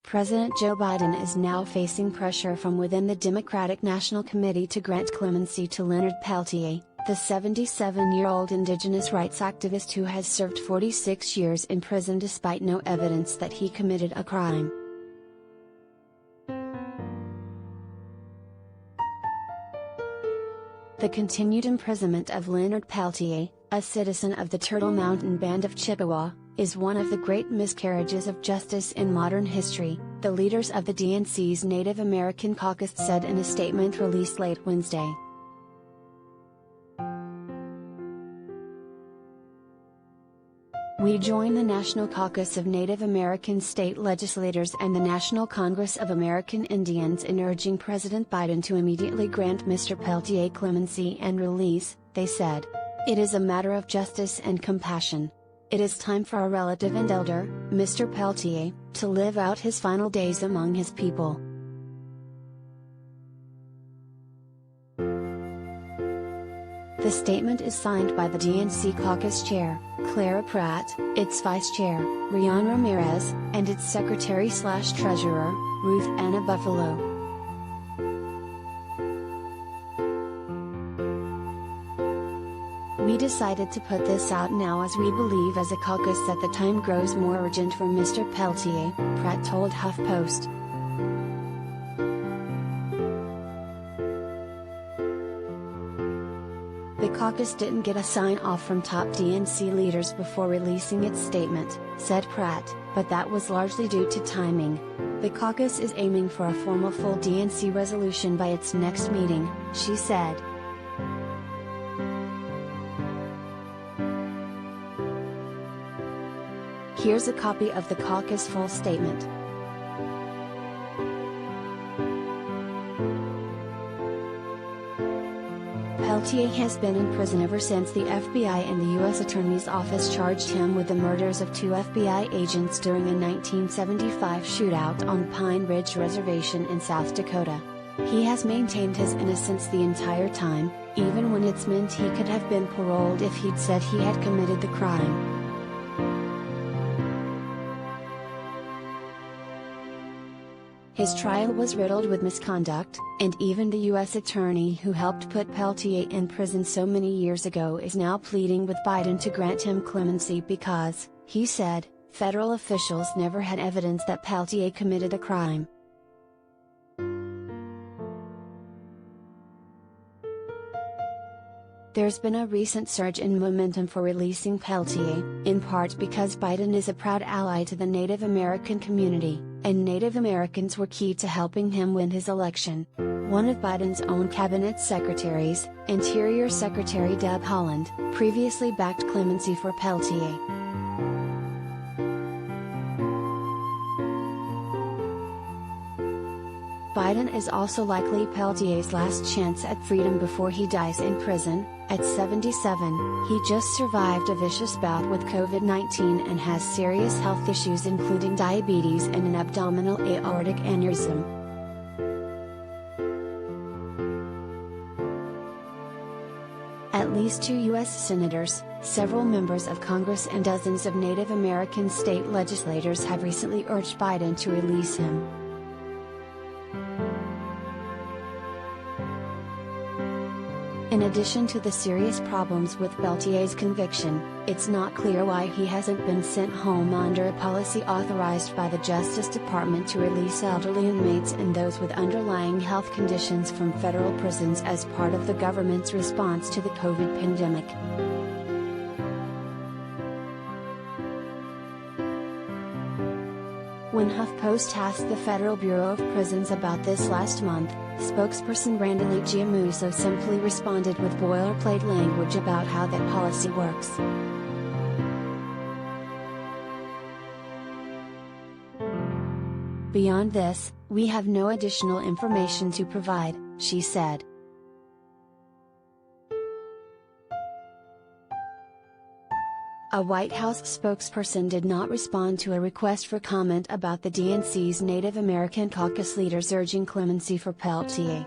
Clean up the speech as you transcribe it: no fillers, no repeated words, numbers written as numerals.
President Joe Biden is now facing pressure from within the Democratic National Committee to grant clemency to Leonard Peltier, the 77-year-old Indigenous rights activist who has served 46 years in prison despite no evidence that he committed a crime. The continued imprisonment of Leonard Peltier, a citizen of the Turtle Mountain Band of Chippewa, is one of the great miscarriages of justice in modern history, the leaders of the DNC's Native American Caucus said in a statement released late Wednesday. We join the National Caucus of Native American state legislators and the National Congress of American Indians in urging President Biden to immediately grant Mr. Peltier clemency and release, they said. It is a matter of justice and compassion. It is time for our relative and elder, Mr. Peltier, to live out his final days among his people. The statement is signed by the DNC caucus chair, Clara Pratt, its vice chair, Rion Ramirez, and its secretary/treasurer, Ruth Anna Buffalo. We decided to put this out now as we believe as a caucus that the time grows more urgent for Mr. Peltier, Pratt told HuffPost. The caucus didn't get a sign-off from top DNC leaders before releasing its statement, said Pratt, but that was largely due to timing. The caucus is aiming for a formal full DNC resolution by its next meeting, she said. Here's a copy of the caucus full statement. Peltier has been in prison ever since the FBI and the U.S. Attorney's Office charged him with the murders of 2 FBI agents during a 1975 shootout on Pine Ridge Reservation in South Dakota. He has maintained his innocence the entire time, even when it's meant he could have been paroled if he'd said he had committed the crime. His trial was riddled with misconduct, and even the U.S. attorney who helped put Peltier in prison so many years ago is now pleading with Biden to grant him clemency because, he said, federal officials never had evidence that Peltier committed a crime. There's been a recent surge in momentum for releasing Peltier, in part because Biden is a proud ally to the Native American community, and Native Americans were key to helping him win his election. One of Biden's own cabinet secretaries, Interior Secretary Deb Haaland, previously backed clemency for Peltier. Biden is also likely Peltier's last chance at freedom before he dies in prison. At 77, he just survived a vicious bout with COVID-19 and has serious health issues including diabetes and an abdominal aortic aneurysm. At least 2 U.S. senators, several members of Congress and dozens of Native American state legislators have recently urged Biden to release him. In addition to the serious problems with Peltier's conviction, it's not clear why he hasn't been sent home under a policy authorized by the Justice Department to release elderly inmates and those with underlying health conditions from federal prisons as part of the government's response to the COVID pandemic. When HuffPost asked the Federal Bureau of Prisons about this last month, spokesperson Randy Giamuso simply responded with boilerplate language about how that policy works. Beyond this, we have no additional information to provide, she said. A White House spokesperson did not respond to a request for comment about the DNC's Native American caucus leaders urging clemency for Peltier.